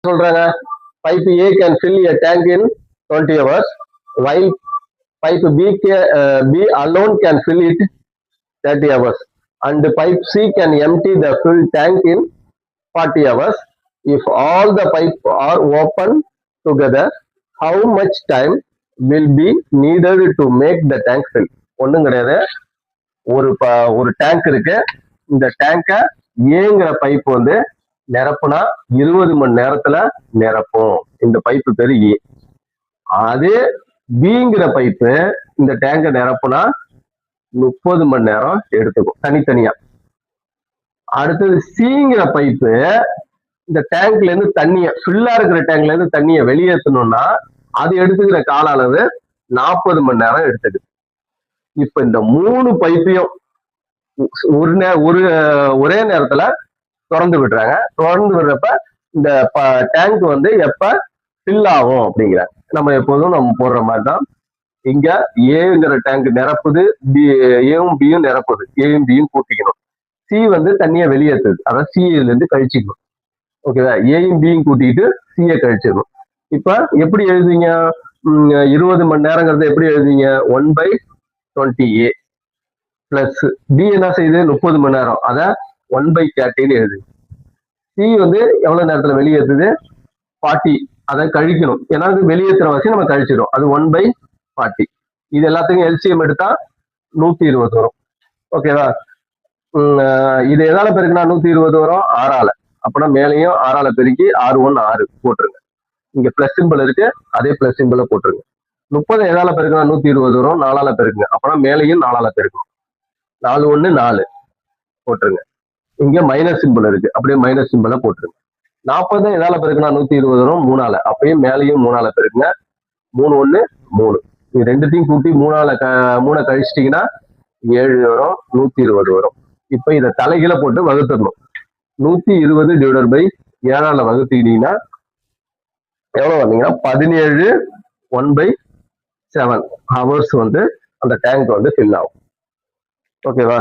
சொல்றாங்க pipe A can fill a tank in 20 hours while pipe B alone can fill it 30 hours and pipe C can empty the full tank in 40 hours. If all the pipes are open together, how much time will be needed to make the tank fill? ஒண்ணும் கிடையாது. ஒரு tank இருக்கு. இந்த டேங்கை ஏங்கிற pipe வந்து நிரப்புனா 20 மணி நேரத்துல நிரப்பும். இந்த பைப்பு பேரு ஏ. அதே பிங்கிற பைப்பு இந்த டேங்கை நிரப்புனா 30 மணி நேரம் எடுத்துக்கும் தனித்தனியா. அடுத்தது சிங்கிற பைப்பு இந்த டேங்க்ல இருந்து தண்ணிய ஃபுல்லா இருக்கிற டேங்க்ல இருந்து தண்ணிய வெளியேற்றணும்னா அது எடுத்துக்கிற கால அளவு 40 மணி நேரம் எடுத்துக்குது. இப்ப இந்த 3 பைப்பையும் ஒரே நேரத்துல திறந்து விடுறாங்க. திறந்து விடுறப்ப இந்த டேங்க் வந்து எப்ப ஃபில் ஆகும் அப்படிங்கிறாங்க. நம்ம எப்போதும் நம்ம போடுற மாதிரி தான் இங்க ஏங்கிற டேங்க் நிரப்புது, ஏவும் பியும் நிரப்புது, ஏயும் பியும் கூட்டிக்கணும். சி வந்து தண்ணியை வெளியேற்றுது, அதான் சில இருந்து கழிச்சிக்கணும். ஓகேவா? ஏயும் பியும் கூட்டிட்டு சியை கழிச்சிடணும். இப்ப எப்படி எழுதுங்க? 20 மணி நேரங்கிறத எப்படி எழுதுங்க? 1/20A பிளஸ் பி என்ன செய்யுது? 30 மணி நேரம், அத 1/30 எழுது. சி வந்து எவ்வளவு நேரத்துல வெளியேற்றுது? 40, அதை கழிக்கணும். ஏன்னா வெளியேற்றுற வச்சு நம்ம கழிச்சிடும். அது 1/40. இது எல்லாத்துக்கும் எல்சிஎம் எடுத்தா 120 வரும். ஓகேவா? இது எதால பெருக்குனா 120 வரும்? 6ஆல. அப்படின்னா மேலையும் 6ஆல பெருக்கி 6 6 போட்டுருங்க. இங்க பிளஸ் சிம்பிள் இருக்கு, அதே பிளஸ் சிம்பிளை போட்டுருங்க. 30 எதால பெருக்குனா 120 வரும்? 4ஆல பெருக்குங்க. அப்படின்னா மேலையும் 4ஆல பெருக்கணும். 4 4 போட்டுருங்க. இங்க மைனஸ் சிம்பிள் இருக்கு, அப்படியே மைனஸ் சிம்பிளை போட்டுருங்க. 40 எதால பெருக்குனா 120 வரும்? 3ஆல. அப்பயும் மேலையும் 3ஆல பெருக்குங்க. 3 3. இது ரெண்டுத்தையும் கூட்டி 3 கழிச்சிட்டீங்கன்னா 7 வரும், 120 வரும். இப்ப இதை தலைகீழ போட்டு வகுத்துடணும். 120 டிவைடட் பை 7ஆல வகுத்தீங்கன்னா எவ்வளவு வந்தீங்கன்னா 17 1/7 ஹவர்ஸ் வந்து அந்த டேங்க் வந்து ஃபில் ஆகும். ஓகேவா?